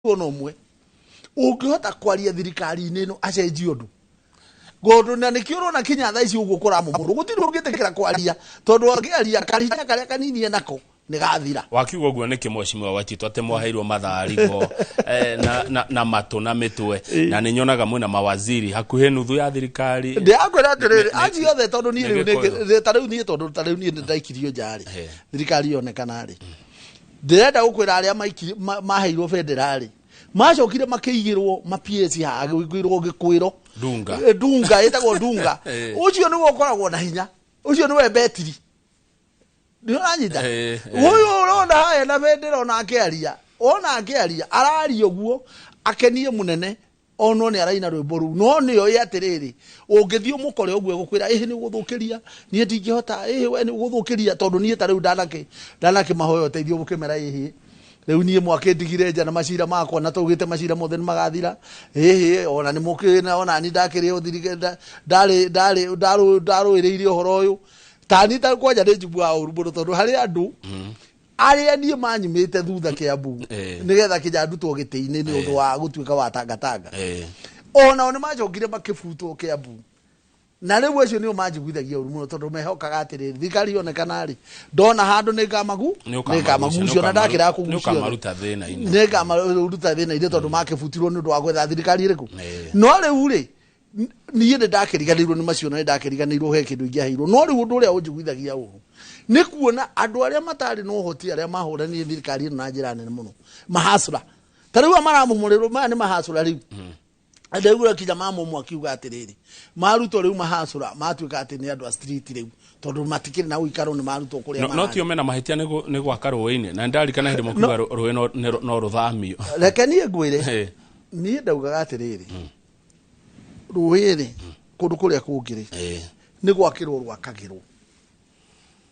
ono mwe ungihota kwaria thirikari nino acenjio ndu gondo na nikio na Kenya thaa ici uguo kuramu mundu gutiri ungitekera kwaria tondu angiaria karinya karia kanini enako nigathira wakiuga uguo niki mweshimwa Wachito ate mwaheirwo matharigo na matu na mitwe na ninyonaga mwina mawaziri hakuhe nuthu ya thirikari ndiakwira atiriri aji othe tondu ni riu tariu ni tondu tariu ni ndaikirio njari thirikari yonekana ri ndirenda gukwira aria maheirwo federali macokire makiigirwo mapiesi ha gwirwo gikwiro dunga etagwo dunga ucio ni gokoragwo na hinya ucio ni we betiri ndiranyita uyu urona haya na bendera ona akiaria arari uguo akenie munene ono ni araina rwimbo ru no niyo yatiriri ungithio mukore uguo gukwira ni guthukiria nie ndingihota we ni guthukiria tondu nie tariu ndanake mahoyo teithio gukimera riu nie mwake ndigire nja na macira makwa na tugite macira mothe ni magathira ona ni mukina ona ni ndakire uthirige ndaruiriire uhoro uyu tani ta kwanja ni njubu wa urumbu tondu hari andu aria nie manyimite thutha Kiambu nigetha kijandutwo gitiini ni undu wa gutuika wa tangatanga ona ni macokire makibutwo Kiambu na riu ucio ni umanjiguithagia urumu tondu mehokaga atiri thikari yonekana ri ndona handu ni ngamagu ucio na ndakira kugucio ukamaruta thina ine ni ngamaruta thina ine tondu makibutirwo ni undu wa gwetha thirikari iriku no riu ri niĩ ndakiriganirwo ni macio na ndakiriganirwo he kindu ingiaheirwo no riu undu uria unjiguithagia uru ni kuona andu aria matari no hoti aria mahurani thirikari ino na njira nene muno mahasura tariu maramumurirwo maya ni mahasura riu ndegura kinya mamo mwakiuga atiriri maruto riu mahasura matuika ati ni andu a street riu tondu matikiri na uikaro ni maruto kuria no tio mena mahitia ni gwaka ruini na ndarikana hindi mukiuga ruwi no ruthamio reke nie ngwire nie ndaugaga atiriri ruwiri kundu kuria kungiri ni gwakirwo rwakagirwo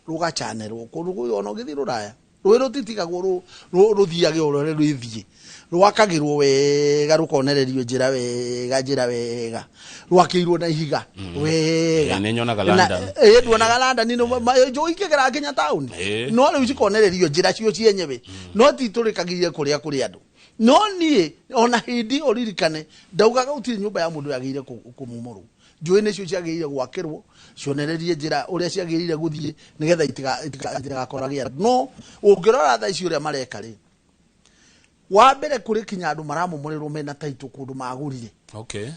rugachanerwo kundu ona githi ruraya ruwi rutitigagwo ruthiage urore rwithie rwakagirwo wega rukonererio njira wega rwakirwo na ihiga wega ne nyonaga London ndonaga London no jo ikegera Kenya town no riu cikonererio njira cio cienyewe no titurikagirie kuria andu no nie ona hindi oririkane ndaugaga utiri nyumba ya mundu yagiire kumumuru njui nicio ciagirire gwakirwo cionererie njira uria ciagirire guthie nigetha itigakoragia no ungirora tha icio uria mareka ri wa mbere kuri kinya andu maramumurirwo mena taitu kundu magurire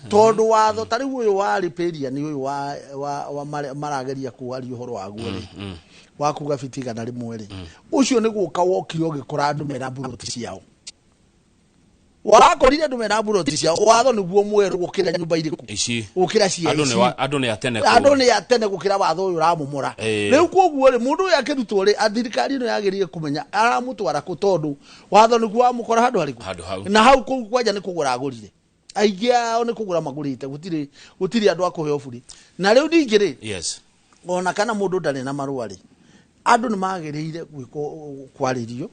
tondu watho tariu uyu wa riperia ni uyu wa marageria kuaria uhoro wa guore wa kuga fitiga na rimwe ri ucio ni guka wokire ugikora andu mena buroti ciao warakorire andu mena buroti ciao watho niguo mweru gukira nyumba iriku gukira cia andu ni atene gukira watho uyu ramumura riu koguo ri mundu uyu akirutwo ri athirikari no yagirie kumenya aramutwara ku tondu watho niguo amukora handu hariku na hau kwanja ni kugura agurire aigia oni kugura magurite gutiri andu akuhe ofuri na riu ndingiri ona kana mundu ndari na marua ri andu ni magiriire gwiko kwaririo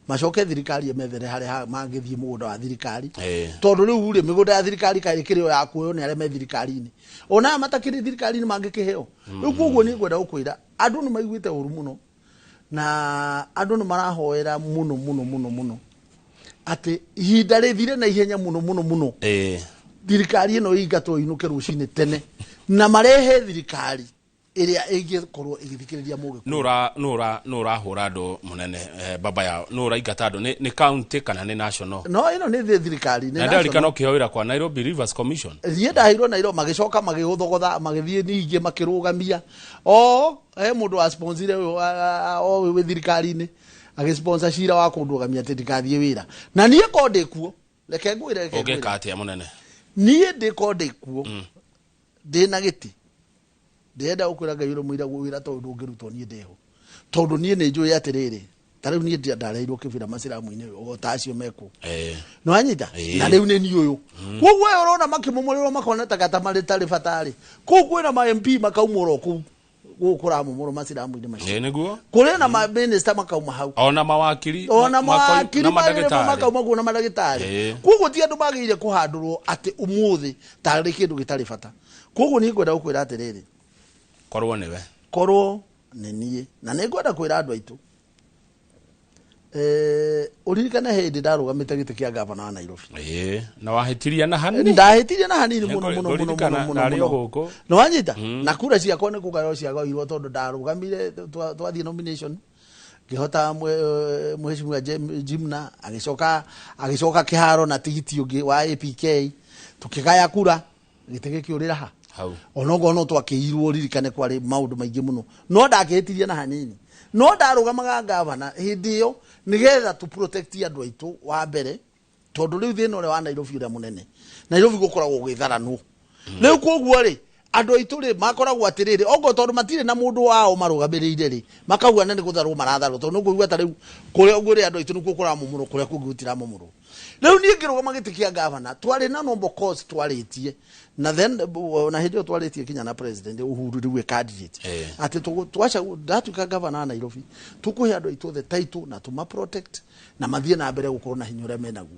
macoke thirikari emethere hari mangithie mugunda wa thirikari tondu riu ri migunda ya thirikari kairikirio ya kuyo ni areme thirikari-ini ona matakiri thirikari-ini mangikiheo riu koguo ni ngwenda gukwira andu ni maiguite uru muno na andu ni marahoera muno ati ihinda rithire na ihenya muno thirikari ino ingatwo inuke rucini tene na marehe thirikari iria ingikorwo igithikiriria mugiku nura hura andu munene baba yao nura ingata andu ni county kana ni national no ino ni thirikari ni national ndarikana ukihawira kwa Nairobi Rivers Commission ndahirwo Nairobi magicoka magiguthogotha magithie ningi makirugamia mundu wa sponsor we thirikari-ini agisponsor cira wa kundugamia ati ndikathie wira na nie ko ndikuo reke ngwire ugeka atia munene nie ndiko ndikuo ndina giti ndenda ukwira ngayiro muira wira tondu ngirutwo nie ndeho tondu nie ni njui atiriri tariu nie ndareirwo kibira maciramu-ini o tacio meko no anyita na riu ni ni uyu koguo urona makimumurirwo makona takata mari tari fatari koguo na ma MP makaumura ku gukura mumuro maciramu-ini macio niguo kuri na ma minister makauma hau ona mawakiri na madagitari koguo ti andu magire kuhandurwo ati umuthi tari kindu gitari fata koguo ni ngwenda gukwira atiriri korwo niwe korwo ni nie na ni ngwenda kwira andu aitu uririkane hindi ndarugamite giti kia gavana wa Nairobi na wahitiria na hanini ndahitiria na hanini muno no wanyita na kura ciakwa ni kugayo ciago irwo tondu ndarugamire twathie nomination ngihota mheshimiwa Jimna agicoka kiharo na tigiti ungi wa APK tukigaya kura gitege kiurira ha onogo no twakiirwo ririkane kwari maundu maingi muno no ndakihitiria na hanini no ndarugamaga gavana hindi yo nigetha tu protect andu aitu wa mbere tondu riu thina ule wa Nairobi ule munene Nairobi gukoragwo gwitharanu riu koguo ri andu aitu ri makoragwo atiriri ogo tondu matire na mundu wao marugamirire ri makauga nene gutharwo maratharwo tondu nguigwa ta riu kuria ugure andu aitu nikuo kura mumuro kuria kugutira mumuro riu ni ngirugama gitikia gavana twari na nombo cost twaritie na then na hidio twaritie kinya na president Uhuru riwe candidate ati twacha ndatuka gavana na Nairobi tukuhe andu aitu the title na tuma protect na mathie na mbere gukorwo na hinyure menaguo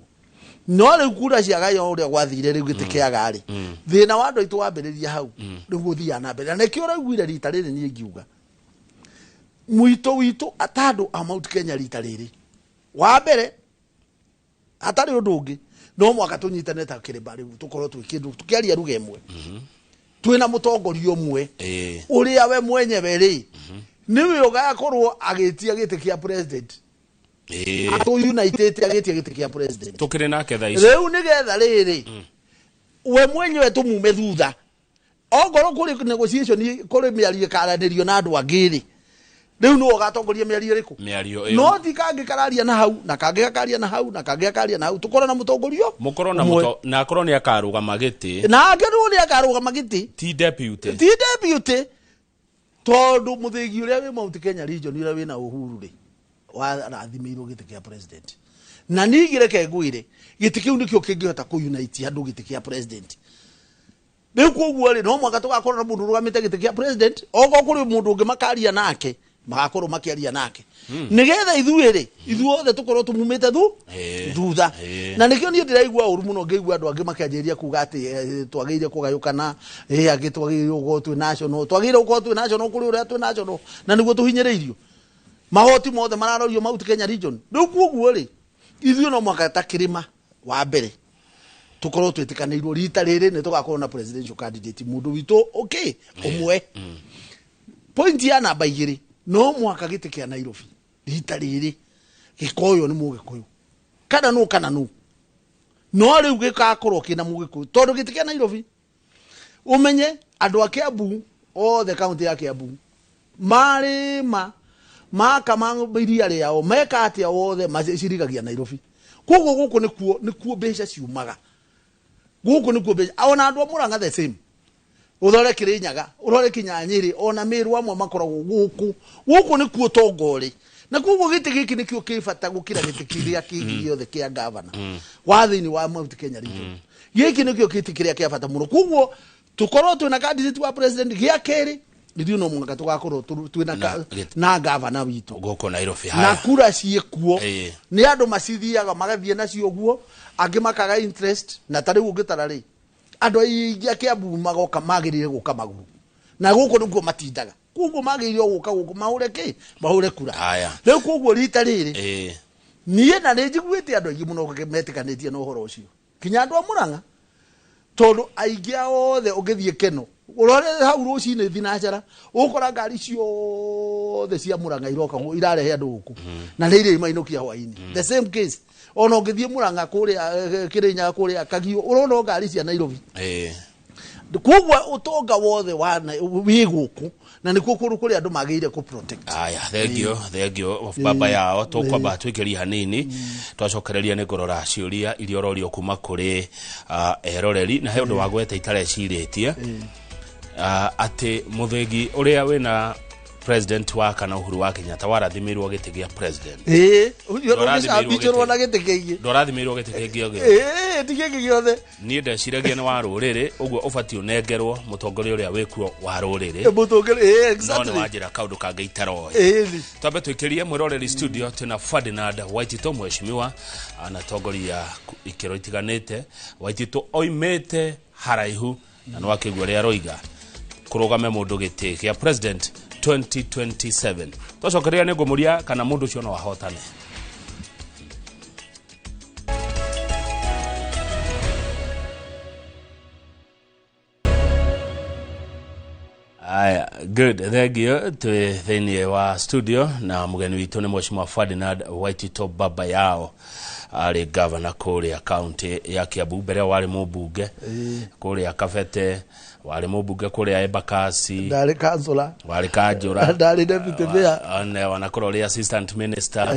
no riu kura ciagayo uria gwathire riu gitikiaga ri thina wa andu aitu wambiriria hau riu guthia na mbere na kio raiguire rita riri ni ngiuga muito atando a Mount Kenya rita riri wa mbere atari undu ungi no mwaka tunyitane ta kireba riu tukorwo twikindu tukiaria ruga imwe twina mutongoria umwe uria we mwenyewe ri niwe ugakorwo agitia giti kia president atu united agitia giti kia president tukire nake tha ici riu nigetha riri we mwenyewe tumume thutha ogoro kuri negotiation kuri miario karanirio na andu angiri riu no ugatongoria miario riku no thikangi kararia na hau na kangi akaria na hau na kangi akaria na hau tukora na mutongorio mukoro na akoro ni akaruga magiti na akero ni akaruga magiti ti deputy tondu muthigi uria wi Mount Kenya region uria wi na Uhuru ri wa rathimirwo giti kia president na nigire kengwire giti kiu nikio kingihota ku unite andu giti kia president riu koguo ri no mwaka tugakorwo na mundu rugamite giti kia president ogo kuri mundu ungi makaria nake magakorwo makiaria nake nigetha ithuothe tukorwo tumumite thutha na nikio ni ndiraigua uru muno ngeigua andu angi makianjiria kuga ati twageire kugayukana angi twageire ugo twi national twageire ugo twi national kuri uria twi national na niguo tuhinyiriirio mahoti mothe mararorio Mount Kenya region riu koguo ri ithuo no mwaka takirima wa mbere tukorwo twitikanirwo rita riri ni tugakorwo na presidential candidate mundu witu umwe point ya namba 2 no mwaka giti kia Nairobi rita riri gikoyo ni mugikuyu kana no no riu gikakorwo kina mugikuyu tondu giti kia Nairobi umenye andu a Kiambu the county ya Kiambu maka biria riao meka atia wothe macirigagia Nairobi koguo guku nikuo mbeca ciumaga guku nikuo mbeca ona andu Murang'a the same uthore Kirinyaga urore Kinyanyiri ona Meru amwe makoragwo guku nikuo tongori na koguo giti giki nikio kibata gukira giti kiria kingi yothe kia governor wa thini wa Mount Kenya region giki nikio giti kiria kia bata muno koguo tukorwo twina candidate wa president gia keri ndio no mwaka tugakorwo twina na governor witu guko Nairobi na kura ciekuo ni andu macithiaga magathie nacio guo angi makaga interest na tari ungitara ri andu aingi a Kiambu magoka magirire guka maguru na guko niguo matindaga koguo magirire guka guko mahure kura riu koguo rita riri nie na njiguite andu aingi muno metikanitie no horo ucio kinya andu a Murang'a tondu aingi othe ungithie Keno urore hau rucini thinachara ukora ngari ciothe cia Murang'a iroka irarehe andu guku na ni iria mainukia hwaini the same case ona ungithie Murang'a kuria Kirinyaga kuria Kagio urona ngari cia Nairobi koguo utonga wothe wa wi guku na nikuo kuru kuri andu magire ku protect thank you baba yao tukwamba twikiri hanini twacokereria ni ngorora ciuria irio rorio kuma kuri eroreri na he undu wa gweta itareciretie ati muthegi uria wina president wa kana Uhuru wa Kenyatta warathimirwo giti gia president urathimirwo na giti kingi ndorathimirwo giti kingi tigenge giothe ni ndeciragia ni wa ruriri uguo ubati unengerwo mutongoria uria wikuo wa ruriri exactly no wajira kaundu kangeitaro twambe twikirie mwiroreri studio tuna Ferdinand Waitito mheshimiwa anatongoria ikiro itiganite Waitito oimete haraihu na no akigwa ria roiga kurugame mundu giti kia president 2027 twacokereria ni ngumuria kana mundu cio no ahotane Aya, good. Thank you. Tuthini wa studio na mugeni witu ni Mheshimiwa Ferdinand Waitito baba yao ari governor kuria county ya Kiambu mbere wari mubunge kuria Kabete wari mubunge kuria Embakasi ndari councillor wari kanjura ndari deputy mayor ane wanakoro ri assistant minister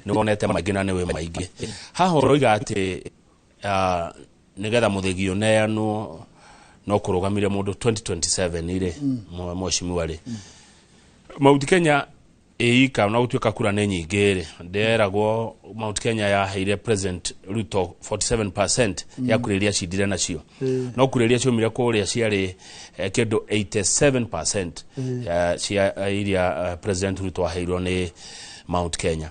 ni wonete magina ni we maigi haho roiga ati nigetha muthigio neano no kurugamire mundu 2027 ire Mheshimiwa ri Mount Kenya eika na gutwika kura ne nyingere nderagwo Mount Kenya ya heire president Ruto 47% ya kureria cidire nacio no kureria ciumire kuria ciari kendo 87% cia iria president Ruto aheirwo ni Mount Kenya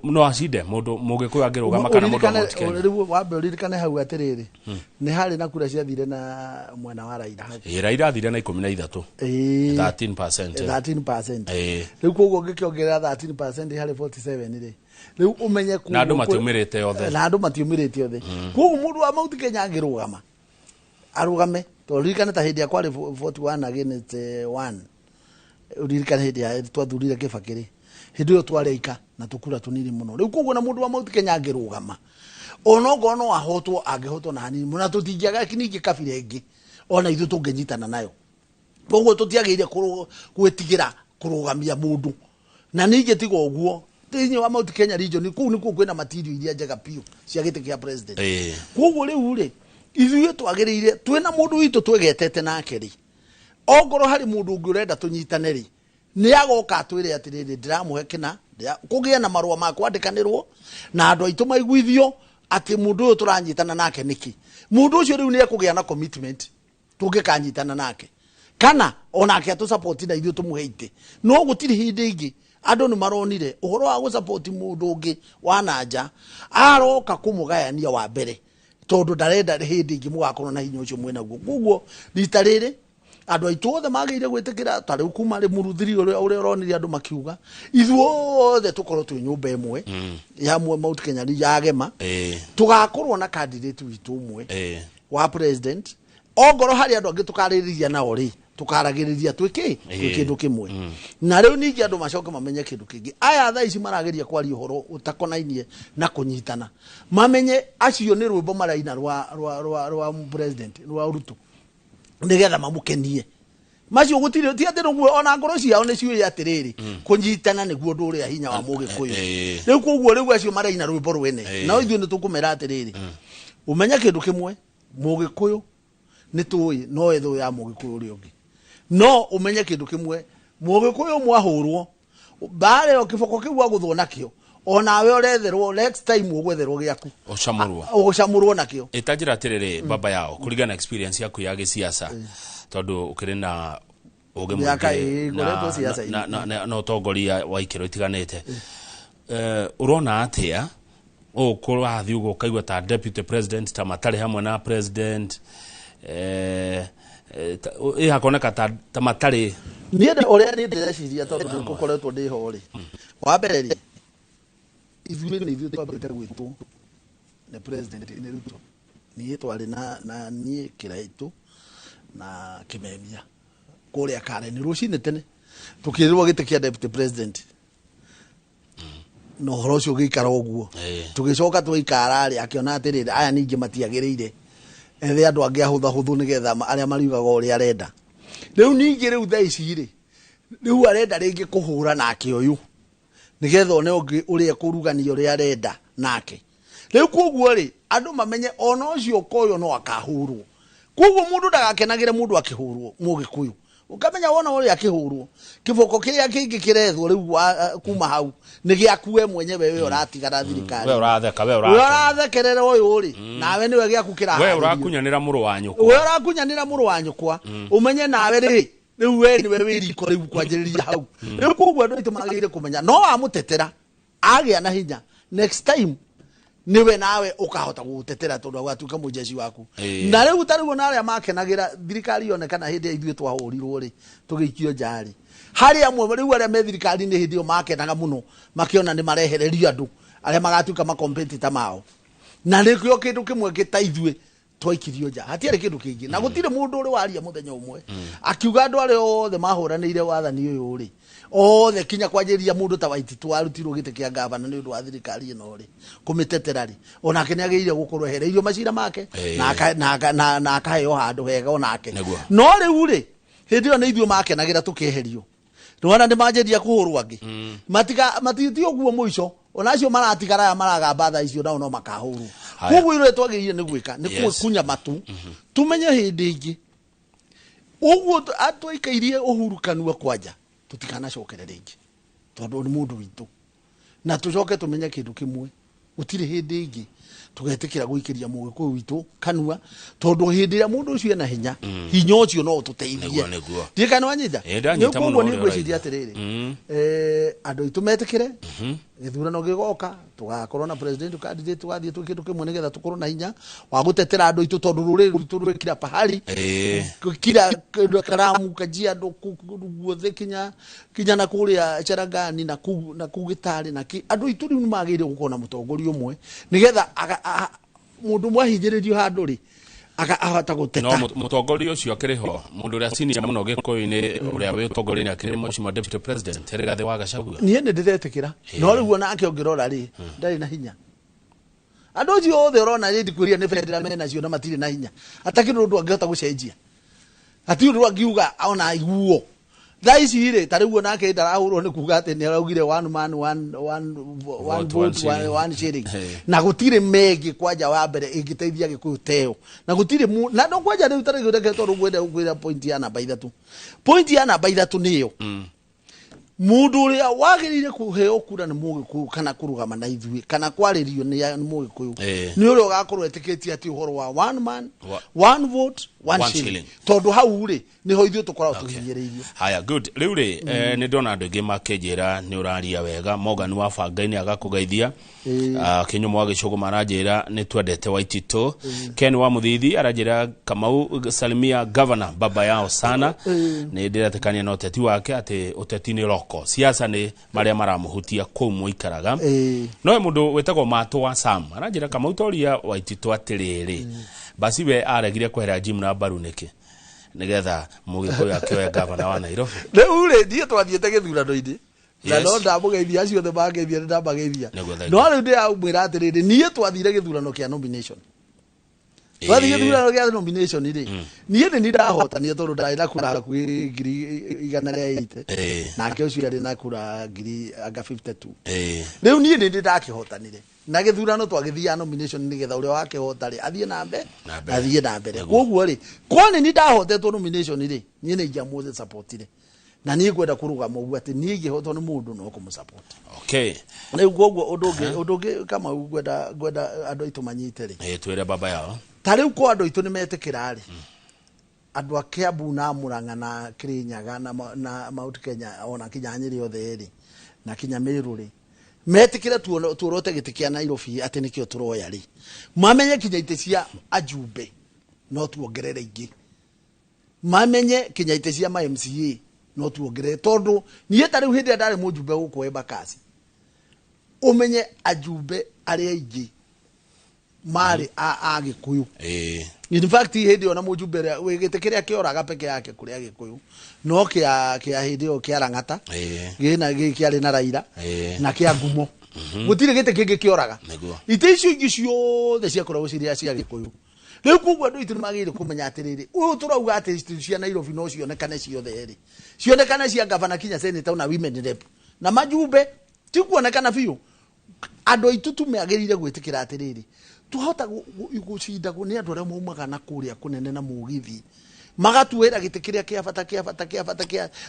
no acide mundu mugikuyu angirugama kana mundu Mount Kenya riu wamberirikane hau atiriri ni hari na kura ciathire na mwena wa Raila Raila thire na 13 13% riu koguo ngikiongerera 13% hari 47 ri riu umenye ku na andu matiumirite yothe koguo mundu wa Mount Kenya angirugama arugame to ririkane ta hindi ya kwari 41 against 1 ririkane hindi ya twathurire Kibaki hindi yo twareika na tukura tunini muno riu koguo na mundu wa Mount Kenya angirugama onogo no ahotwo angihotwo na hanini muna tutingiaga kinigi kabire ingi ona ithu tungenyitana nayo koguo tutiageire gwitigira kurugamia mundu na ninge tigo uguo thini wa Mount Kenya region kuu ni kwina material iria njega piu cia gite kia president koguo riu ri ithuĩ twagĩrĩire twina mundu witu twegetete nake ri ongoro hari mundu ungi urenda tunyitane ri ni agoka atwire atiriri ndiramuhe kina kugia na marua ma kwandikanirwo na andu aitu maiguithio ati mundu uyu turanyitana nake niki mundu ucio riu ni ekugia na commitment tungikanyitana nake kana onake atu support na ithuĩ tumuheite no gutiri hindi ingi andu ni maronire uhoro wa gu support mundu ungi wa nanja aroka kumugayania wa mbere tondu ndarenda hindi ingi mugakorwo na hinya ucio mwena guo koguo rita riri andu aitu othe magire gwitikira tari kuma ri muruthiri uria uronirie andu makiuga ithuothe tukorwo twi nyumba imwe ya Mount Kenya ri yagema tugakorwo na candidate witu umwe wa president ongoro hari andu angi tukaririria nao ri tukaragiriria twiki kindu kimwe na riu ningi andu macoke mamenye kindu kingi aya tha ici marageria kwari uhoro utakonainie na kunyitana mamenye acio ni rwimbo maraina rwa president rwa Ruto nigetha mamukenie macio gutire ti ati nguo ona ngoro ciao ni ciuye atiriri kunyitana niguo ndu uria hinya wa mugikuyu riu koguo riu acio maraina rwimbo rwene na ithuĩ ni tukumera atiriri umenya kindu kimwe mugikuyu ni tuyi no etho ya mugikuyu uri ungi no umenye kindu kimwe mugikuyu mwahurwo bare o kiboko kiu aguthwo nakio onawe uretherwo next time ugwetherwo giaku ucamurwo nakio itajira atiriri baba yao kuringana experience yaku ya gisiasa tondu ukiri na uge mwingi na utongoria wa ikiro itiganite urona atia ukorwo athi ugo kaigwa ta deputy president ta matari hamwe na president hakoneka ta matari nienda uria ni ndeciria tondu gukoretwo ndi hori wa mbere ri ithuĩ ni ithuĩ twambĩte gwitũ ni president ni Ruto ni twari na nie kiraitu na kimemia kuria Karen rucine tene tukirirwo gite kia deputy president no horo cio gikara uguo tugicoka twikara ari akiona atiriri aya ningi matiagiriire ethe andu angi ahutha huthu nigetha aria mariugaga uria arenda riu ningi riu tha ici ri riu arenda ringi kuhura nake uyu nigetha one ungi uria kurugania uria arenda nake riu koguo ri andu mamenye ona ucio koyo no akahurwo koguo mundu ndagakenagire mundu akihurwo mugikuyu ukamenya wona uria akihurwo kiboko kiria kingi kirethwo riu kuma hau ni giakue mwenyewe wewe uratigara thirikari wewe urathekerera uyu ri nawe niwe giaku kira wewe urakunyanira muru wa nyukwa umenye nawe ri riu we niwe wiriko riu kwanjiriria hau riu koguo andu aitu magire kumenya no amutetera agia na hinya next time niwe nawe ukahota gutetera tondu gwatuka mujeshi waku na riu tariu na aria makenagira thirikari yonekana hindi ithuĩ twahurirwo ri tugikio njari hari amwe riu aria me thirikari ni hindi yo makenaga muno makiona ni marehereria andu aria magatuka ma competitor mao na rikio kindu kimwe kita ithuĩ twaikirio nja hatiarĩ kĩndũ kĩngĩ na gũtirĩ mũndũ ũrĩ waria mũthenya ũmwe akiuga andũ arĩa othe mahũranĩire wathani ũyũ rĩ othe kinya kwanjĩrĩria mũndũ ta Waititu warutirwo gĩtĩ kĩa gavana nĩ ũndũ wa thirikari ĩno rĩ kũmĩtetera rĩ onake nĩ agĩrĩire gũkorwo ehereirio macira make na akaheo handũ hega onake no rĩu rĩ hĩndĩ ĩyo nĩ ithuĩ makenagĩra tũkeherio rwana nĩ manjĩria kũhũrwo angĩ matiti ũguo mũico onacio maratigara ya maragamba thaa icio nao no makahũrwo koguo ire twagĩrĩire nĩ gwĩka nĩ kunya matu tumenye hĩndĩ ĩngĩ ũguo atwaikairie Uhuru kanua kwanja tutikanacokerera rĩngĩ tondũ nĩ mũndũ witũ na tucoke tumenye kĩndũ kĩmwe gũtirĩ hĩndĩ ĩngĩ tugetĩkĩra gũikĩria Mũgĩkũyũ witũ kanua tondũ hĩndĩ ĩrĩa mũndũ ũcio ena hinya hinya ũcio no ũtũteithie ndikana wanyita nĩ koguo nĩ ngwĩciria atĩrĩrĩ andũ aitũ metĩkĩre gĩthurano gĩgoka tugakorwo na president candidate tugathiĩ twĩ kĩndũ kĩmwe nĩgetha tũkorwo na hinya wa gũtetera andũ aitũ tondũ rũrĩrĩ rwitũ rwĩ kila pahali kila Karamu Kajiado guothe kinya na kũrĩa Cherangani na Gĩtarĩ na andũ aitũ rĩu nĩ magĩrĩire gũkorwo na mũtongoria ũmwe nĩgetha mũndũ mwahinyĩrĩrio handũ rĩ ahota gũteta no mũtongoria ũcio akĩrĩho mũndũ ũrĩa senior mũno Gĩkũyũ-inĩ ũrĩa wĩ ũtongoria-inĩ akĩrĩ Mheshimiwa Deputy President Rigathĩ wa Gachagua niĩ nĩ ndĩretĩkĩra no rĩu onake ũngĩrora rĩ ndarĩ na hinya andũ acio othe ũrona rĩ ndikwĩria nĩ bendera menacio na matirĩ na hinya atakĩrĩ ũndũ angĩhota gũcenjia hatirĩ ũndũ angiuga ona aiguo thaa ici rĩ ta rĩu onake ndarahũrwo nĩ kuga atĩ nĩ araugire one man one vote one shilling na gũtirĩ mengĩ kwanja wa mbere ĩngĩteithia Gĩkũyũ teo na gũtirĩ na no kwanja rĩu tarĩ gũteke tondũ gwenda gwĩra point ya namba 3 point ya namba 3 nĩyo mũndũ ũrĩa wagĩrĩire kũheo kura nĩ Mũgĩkũyũ kana kũrũgama na ithuĩ kana kwarĩrio nĩ Mũgĩkũyũ nĩ ũrĩa ũgakorwo etĩkĩtie atĩ ũhoro wa one man one vote one shilling tondũ hau rĩ nĩho ithuĩ tũkoragwo tũhinyĩrĩirio haya good rĩu rĩ nĩ ndona andũ aingĩ makĩnjĩra nĩ ũraria wega Morgan wa Banga-inĩ agakũgeithia Kĩnyumo wa Gĩcũgũ maranjĩra nĩ twendete Waititu Ken wa Mũthithi aranjĩra Kamau Salimia governor baba yao sana nĩ ndĩretĩkania na ũteti wake atĩ ũteti nĩ roko siasa nĩ marĩa maramũhutia kũu mũikaraga no mũndũ wetagwo Matũ wa Sam aranjĩra Kamau toria Waititu atĩrĩrĩ basi we aregire kwehera Jim na mbaru nĩkĩ nĩgetha Mũgĩkũyũ akĩoya governor wa Nairobi rĩu rĩ ndiĩ twathiĩte gĩthurano-inĩ na no ndamũgeithia acio othe mageithia ndambageithia no rĩu ndĩramwĩra atĩrĩrĩ niĩ twathire gĩthurano kĩa nomination twathire gĩthurano kĩa nomination rĩ niĩ nĩ ndahotania tondũ ndarĩ na kura hakuhĩ 180 nake ũcio arĩ na kura 52 rĩu niĩ nĩ ndakĩhotanire na gĩthurano twagĩthia nomination nĩgetha ũrĩa wakĩhota rĩ athiĩ na mbere koguo rĩ kwani nĩ ndahotetwo nomination rĩ niĩ nĩ ingĩamũthe support rĩ na niĩ ngwenda kũrũgama ũguo atĩ niĩ ingĩhotwo nĩ mũndũ no kũmũsupport rĩu koguo ũndũ ũngĩ kama ngwenda andũ aitũ manyite rĩ twĩre baba yao ta rĩu ko andũ aitũ nĩ metĩkĩra rĩ andũ a Kiambu na Murang'a na Kirinyaga na Mount Kenya ona kinya Nyĩrĩ othe rĩ na kinya Meru rĩ metĩkĩra tuorote gĩtĩ kĩa Nairobi atĩ nĩkĩo tũroya rĩ mamenye kinya itĩ cia ajumbe no tuongerere ingĩ mamenye kinya itĩ cia MCA no tuongerere tondũ niĩ ta rĩu hĩndĩ ndarĩ mũjumbe gũkũ Embakasi ũmenye ajumbe arĩa aingĩ marĩ a Gĩkũyũ in fact hĩndĩ ona mũjumbe gĩtĩ kĩrĩa kĩoraga peke yake kũrĩa Gĩkũyũ no kĩa hĩndĩ ĩyo kĩa Lang'ata kĩarĩ na Raila na kĩa Ngumo gũtirĩ gĩtĩ kĩngĩ kĩoraga itĩ icio ingĩ ciothe ciakoragwo cirĩ cia Gĩkũyũ rĩu koguo andũ aitũ nĩ magĩrĩire kũmenya atĩrĩrĩ ũyũ tũrauga atĩ institution cia Nairobi no cionekane ciothe rĩ cionekane cia gavana kinya senator na women rep na majumbe ti kuonekana biũ andũ aitũ tumagĩrĩire gwĩtĩkĩra atĩrĩrĩ tuhota gũcindagwo nĩ andũ arĩa maumaga na kũrĩa kũnene na mũgithi magatuĩra gĩtĩ kĩrĩa kĩa bata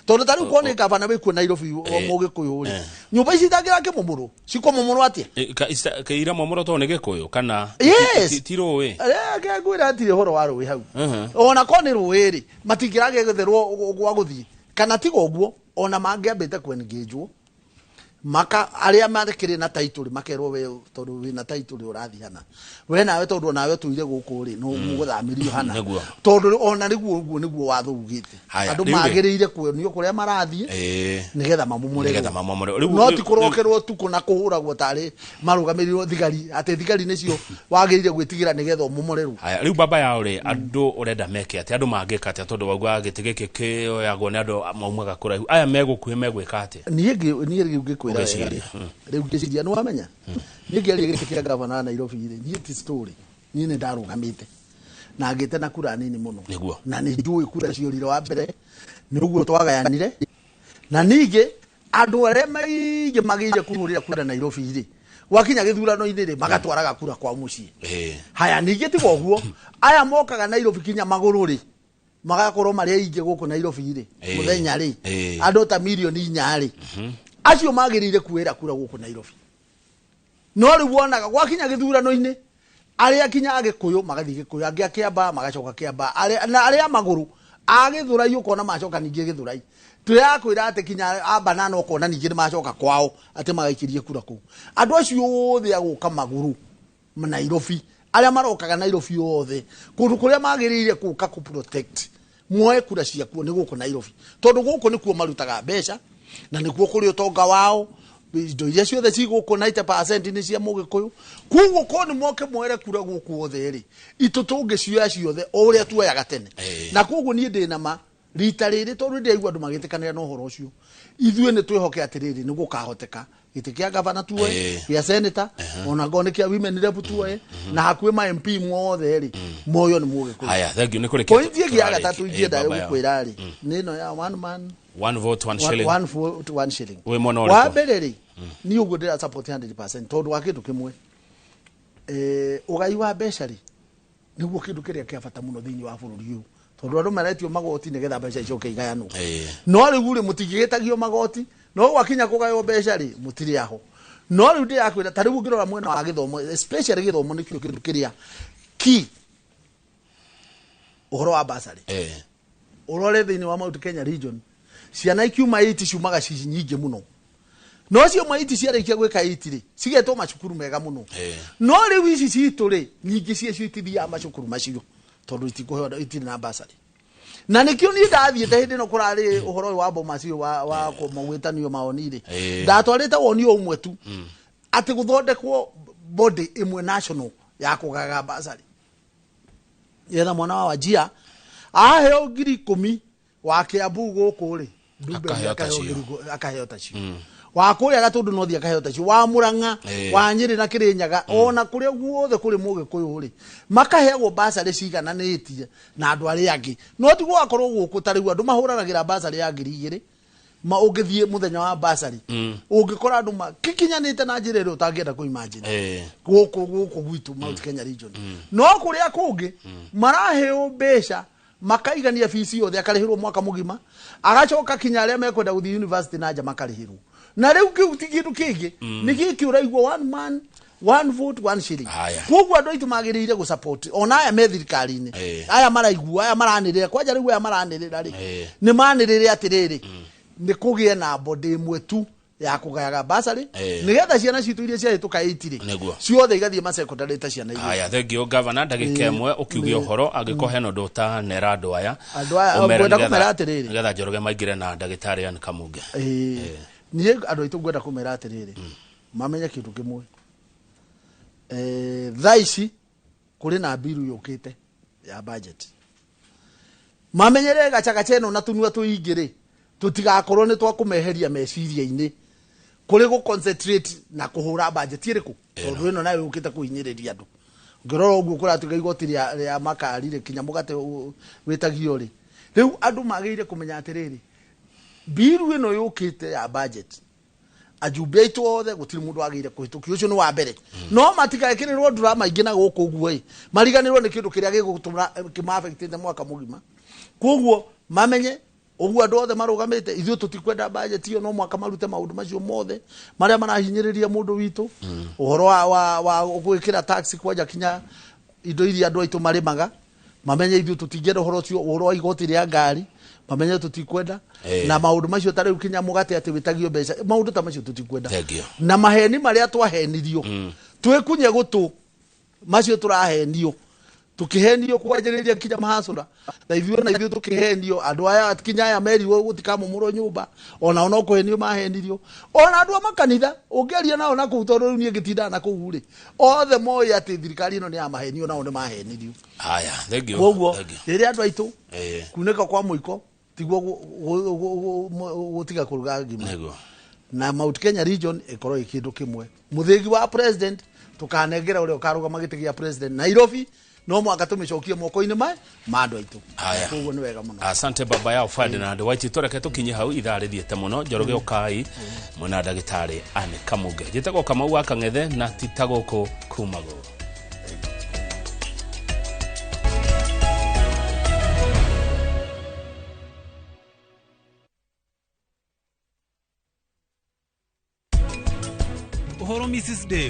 tondũ ta rĩu kwone gavana wĩkuo Nairobi Mũgĩkũyũ rĩ nyũmba ici itangĩra kĩmũmũrũ cikomũmũrũ atĩa kĩira mũmũrũ to nĩ Gĩkũyũ kana ti rũĩ ngwĩra atirĩ horo wa rũĩ hau ona ko nĩ rũĩ rĩ matingĩrage gũtherwo gwa gũthiĩ kana tiga ũguo ona mangĩambĩte kwenengĩnjwo maka aria marekire na title makerwo we tondu wina title urathi hana we nawe tondu nawe tuire guku ri no muguthamirio hana tondu ona niguo watho ugite andu magiriire kuonio kuria marathie nigetha mamumure no ti kurokerwo tuko na kuhuragwo tari marugamirirwo thigari ate thigari nicio wagirire gwitigira nigetha umumurerwo haya riu baba yao ri andu urenda meke ati andu mangika ati tondu wagwa gitigike kio yago ni andu maumaga kuraihu aya megukuhe megwika ati niĩ ngikwira riu ngiciria no amenya niĩ ngiaria gĩkĩra gavana Nairobi ri niĩ ti story niĩ nĩ ndarugamite na ngite na kura nini muno na nĩ njui kura ciorire wa mbere nĩ uguo twagayanire na ningĩ andu arĩa maingĩ magĩire kũhũrĩra kura Nairobi ri gwakinya gĩthurano-inĩ ri magatwaraga kura kwa muciĩ haya ningĩ tiga ũguo aya mokaga Nairobi kinya magũrũ ri magakorwo marĩa ingĩ gũkũ Nairobi ri muthenya ri andu ta milioni 4 ri acio magirire kuira kura guku Nairobi no ri wonaga gwakinya githurano-ini aria kinya agikuyu magathi gikuyu angia kiamba magacoka kiamba aria maguru agithurai ukona macoka ningi githurai tuyakwira ati kinya abanana ukona ningi macoka kwao ati magaikirie kura ku andu acio othe aguka maguru Nairobi aria marokaga Nairobi othe kundu kuria magirire kuka ku protect muoe kura ciakuo ni guku Nairobi tondu guku nikuo marutaga mbeca na nikuo kuri utonga wao indo iria ciothe ciguku 90% ni cia mugikuyu kuguo ko ni moke mwere kura guku othe ri itu tungicioya ciothe uria tuoyaga tene na kuguo ni ndina ma rita riri tondu ndigua andu magitikanira no horo ucio ithue ni twihoke atiriri ni gukahoteka giti kia gavana tuoe kia senator ona ngone kia women rep tuoe na hakwe ma MP mwothe ri moyo ni mugikuyu haya thank you ni kuri kitu pointi ya gatatu ingienda gukwira ri nino ya one man one vote one shilling one vote one shilling we mono ri wa bereri ni uguo ndira support 100% tondu wa kindu kimwe ugai wa mbeca ri niguo kindu kiria kia bata muno thiini wa bururi uyu tondu andu maretio magoti nigetha mbeca icoke igayano no riu ri mutigigitagio magoti no gwakinya kugayo mbeca ri mutiri aho no riu ndirakwira ta riu ngirora mwena wa githomo especially githomo ni kindu kiria ki uhoro wa basari urore thiini wa Mount Kenya region ciana ikiuma 80 ciumaga cici nyingi muno no cio maiti ciarikia gwika 80 ri cigetwo macukuru mega muno no riu ici citu ri nyingi cie citithia macukuru macio tondu itikuheo itiri na basari na nikio ni ndathiete hindi no kurari uhoro wa bomacio wa kumwitanio maoni ri ndatwarite woni umwe tu ati guthondekwo body imwe national ya kugaga basari yetha mwana wa Wajia aheo 10,000 wa Kiambu guku ri ndumbe akaheo tacio wa kuria gatundu no thia akaheo tacio wa Murang'a wa Nyeri na Kirinyaga ona kuria guothe kuri mugikuyu ri makaheagwo basari cigananitie na andu ari angi no ti gwakorwo guku tariu andu mahuranagira basari ya 2,000 ma ungithie muthenya wa basari ungikora andu kikinyanite na njira ri utangienda ku imagine guku gwitu Mount Kenya region no kuria kungi maraheo mbeca makaigania fees yothe akarihirwo mwaka mugima agacoka kinya aria mekwenda guthi university na nja makarihirwo na riu kiutingiru kingi niki uraigwo one man one vote one shilling kuguo andu aitu magirire gu support ona aya me thirikari-ini aya maraigua aya maranirira kwanja riu aya maranirira ri ni manirire atiriri ni kugie na body imwe tu ya kugayaga basari nigetha ciana citu iria ciahituka 80 ri ciothe igathie ma secondary ta ciana iria haya thank you governor ndagika imwe ukiugia uhoro agikohe no ndota nera andu aya umera kumera atiriri nigetha Njoroge maingire na ndagitari Ann Kamuge nie andu aitu ngwenda kumera atiriri mamenye kindu kimwe thaici kuri na biru yukite ya budget mamenyere gachagacha eno na tunua tuingire tutigakorwo ni twakumeheria meciria-ini kuri go concentrate na kuhura budget iriku tondu eno nayo ukite kuhinyiriria andu ngirora uguo kuratuga igoti ria makari ri kinya mugate witagio ri riu andu magire kumenya atiriri biru eno yukite ya budget ajumbe aitu othe gutiri mundu agire kuhitukio ucio ni wa mbere no matigaikirirwo drama ingi na guku guo mariganirwo ni kindu kiria gigutuma kimaffectite mwaka mugima koguo mamenye uguo andu othe marugamite ithuĩ tutikwenda budget iyo no mwaka marute maundu macio mothe maria marahinyiriria mundu witu uhoro wa gwikira tax kwanja kinya indo iria andu aitu marimaga mamenye ithuĩ tutingĩenda uhoro ucio uhoro wa igoti ria ngari mamenye tutikwenda na maundu macio tari ukinya mugate ati witagio mbeca maundu ta macio tutikwenda na maheni maria twahenirio twikunye gutu macio turahenio tukihenio kwanjiriria kinya mahasura na ithuĩ tukihenio andu aya kinya aya merirwo gutikamumurwo nyumba ona ona kuhenio mahenirio ona andu makanitha ungeria nao na kuu tondu nie gitinda na kuu ri othe moya ati thirikari ino ni ya mahenio nao ni mahenirio haya thank you koguo riria andu aitu kuneka kwa muiko tiguo gutiga kuruga ngima na Mount Kenya region ikorwo ikindu kimwe muthigi wa president tukanengera uri ukaruga magiti gia president Nairobi no mwaka tumicokie moko-ini ma andu aitu koguo ni wega muno asante baba yao Ferdinand Waiti toreke tukinye hau itharithiete muno Njoroge Okai mwana ndagitari Anne Kamuge njitagwo Kamau wa Kang'ethe na titagwo Kumago Uhoro Mrs. Dave